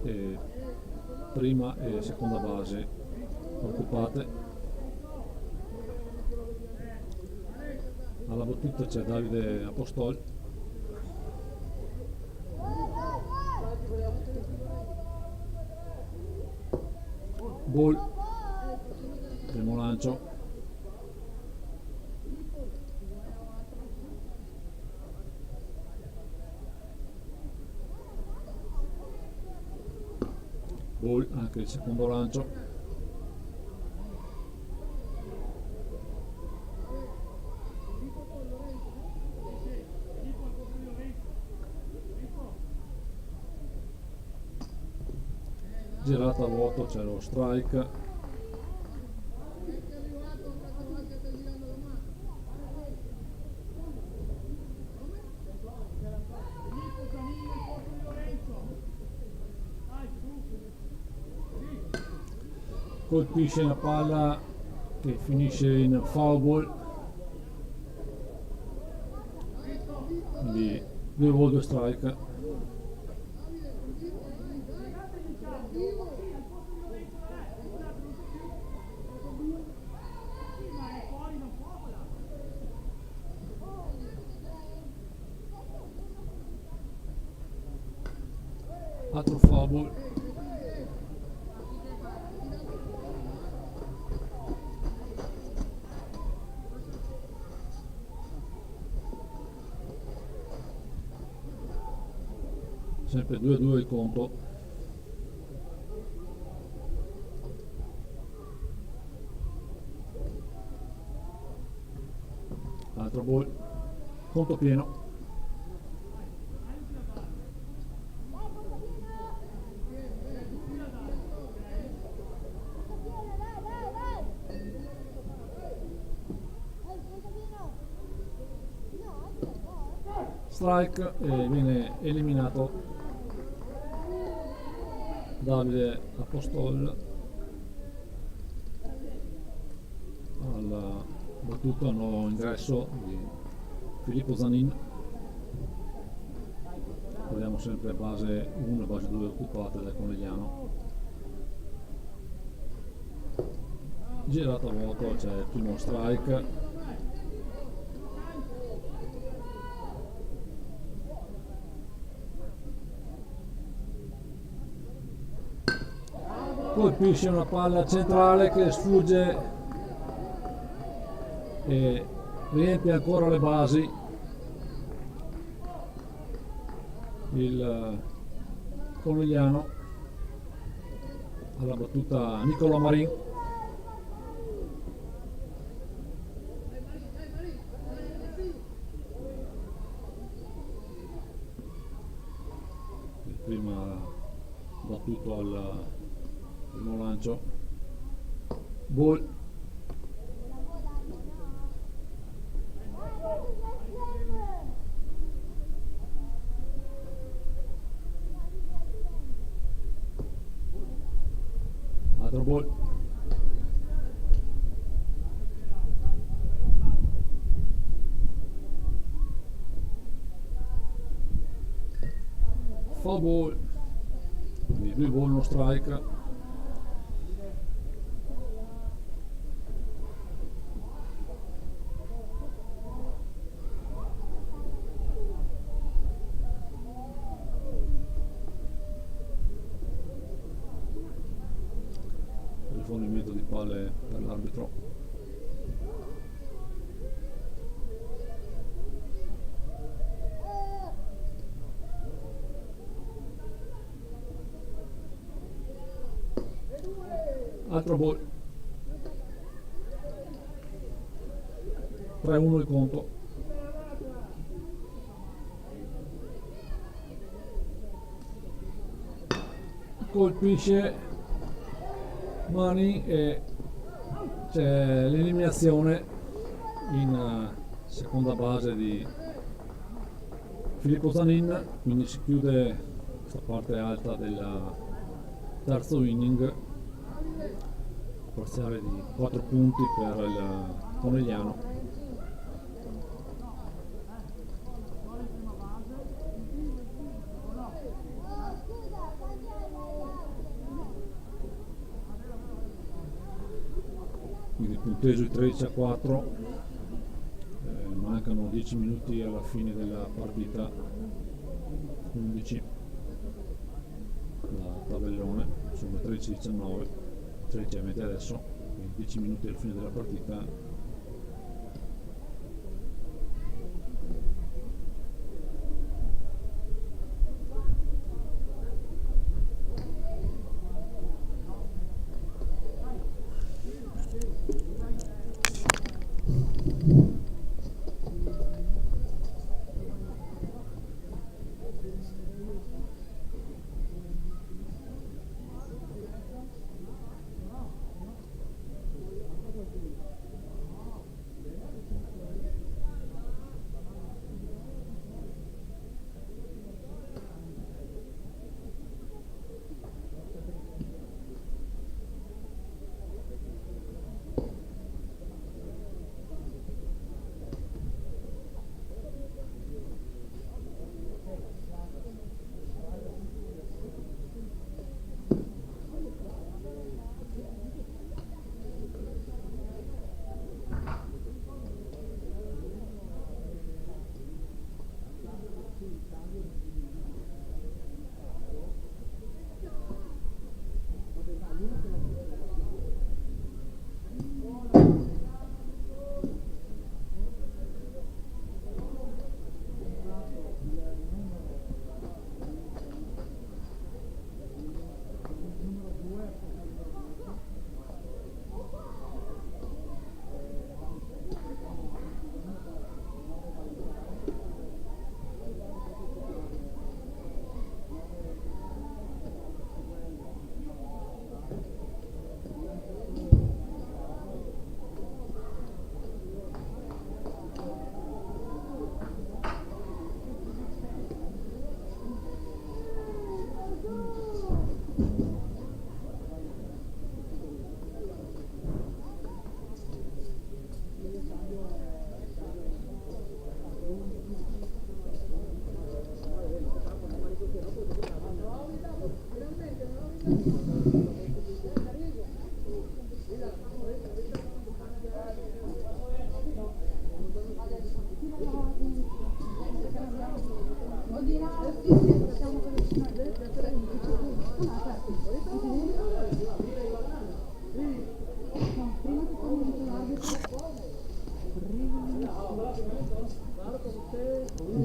Speaker 1: e prima e seconda base occupate. Alla battuta c'è Davide Apostol. Ball, primo lancio. Ball, anche il secondo lancio. Girata a vuoto, c'è lo strike. Colpisce la palla che finisce in foul ball, quindi 2 ball 2 strike. Altro foul ball. Sempre 2-2 il conto. Altro ball, conto pieno. Strike e viene eliminato Davide Apostol. Alla battuta nuovo ingresso di Filippo Zanin. Vediamo sempre base 1 e base 2 occupate dal Conegliano. Girato a vuoto, c'è il primo strike. Colpisce una palla centrale che sfugge e riempie ancora le basi. Il Conegliano, alla battuta Nicola Marin. Il prima battuto al primo lancio. Ball. Altro ball. Foul ball. Quindi 2 ball, 1 strike. Rifornimento di palle per l'arbitro. Altro ball. 3-1 il conto. Colpisce Mani e c'è l'eliminazione in seconda base di Filippo Zanin, quindi si chiude questa parte alta del terzo inning. parziale di 4 punti per il Conegliano. Quindi punteggio di 13-4, mancano 10 minuti alla fine della partita, 11 la tabellone, sono 13-19, 13 avete adesso, quindi 10 minuti alla fine della partita.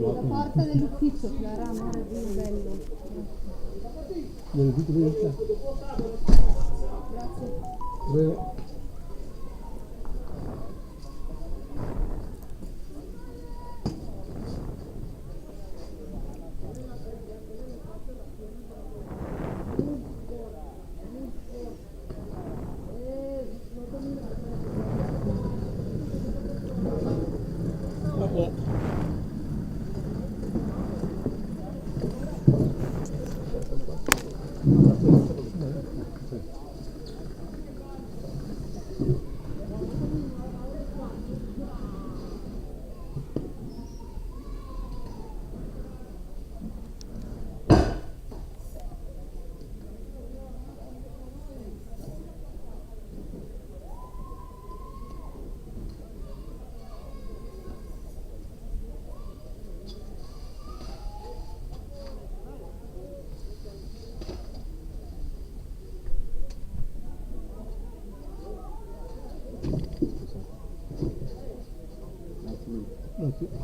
Speaker 3: La porta dell'ufficio, Clara, amore, è bello.
Speaker 4: Grazie.
Speaker 3: Grazie.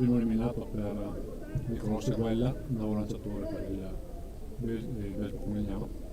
Speaker 1: primo eliminato per Nicolò Seguella, nuovo lanciatore per il Vespa Comignano.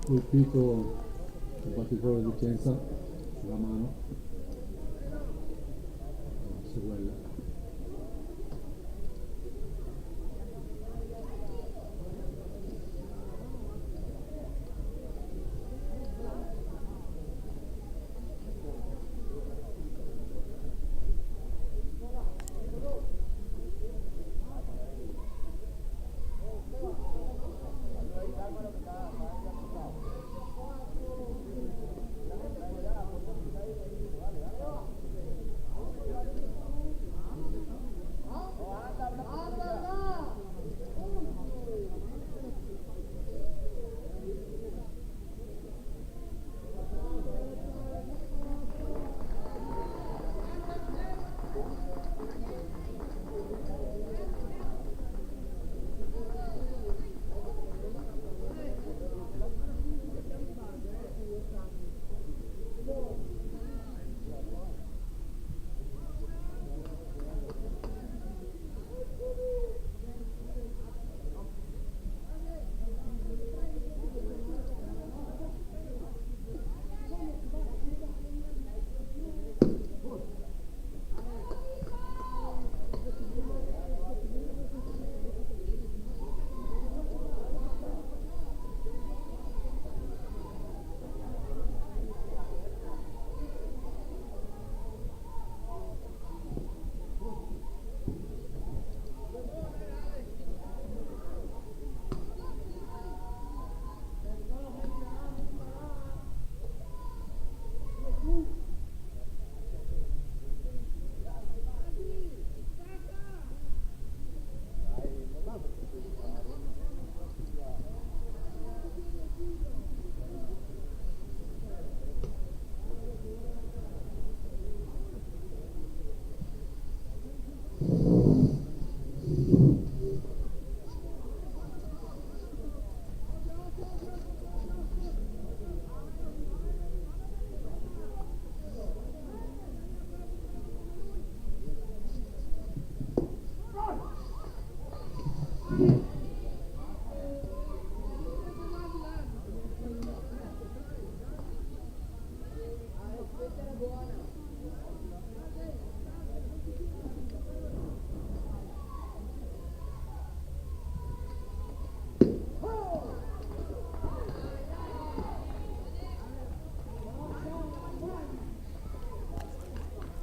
Speaker 4: Colpito il battitore di Vicenza sulla mano, Seguella.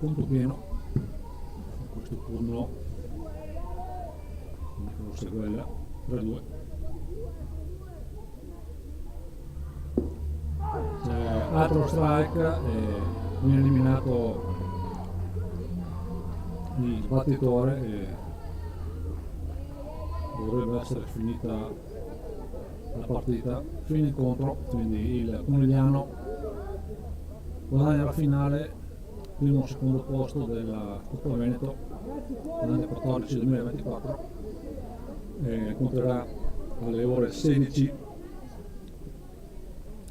Speaker 1: punto pieno questo turno, forse quella 3-2. Altro strike e viene eliminato il sbattitore e dovrebbe essere finita la partita, fine incontro, quindi il Conigliano guadagna la finale, primo o secondo posto della Coppa Veneto 2014-2024 e incontrerà alle ore 16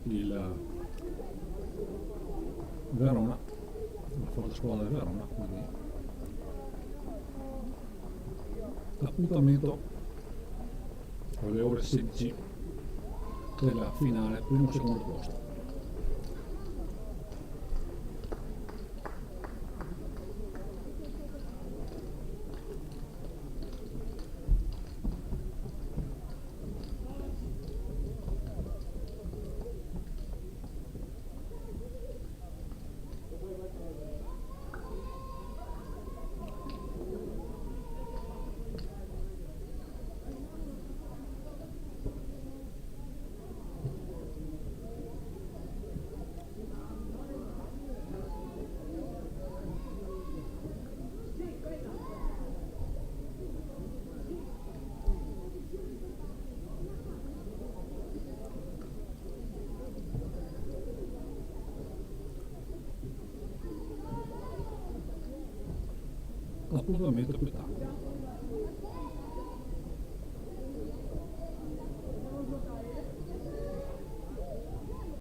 Speaker 1: il Verona, la forte squadra del Verona, quindi l'appuntamento alle ore 16 della finale, primo o secondo posto. Appuntamento più tardi.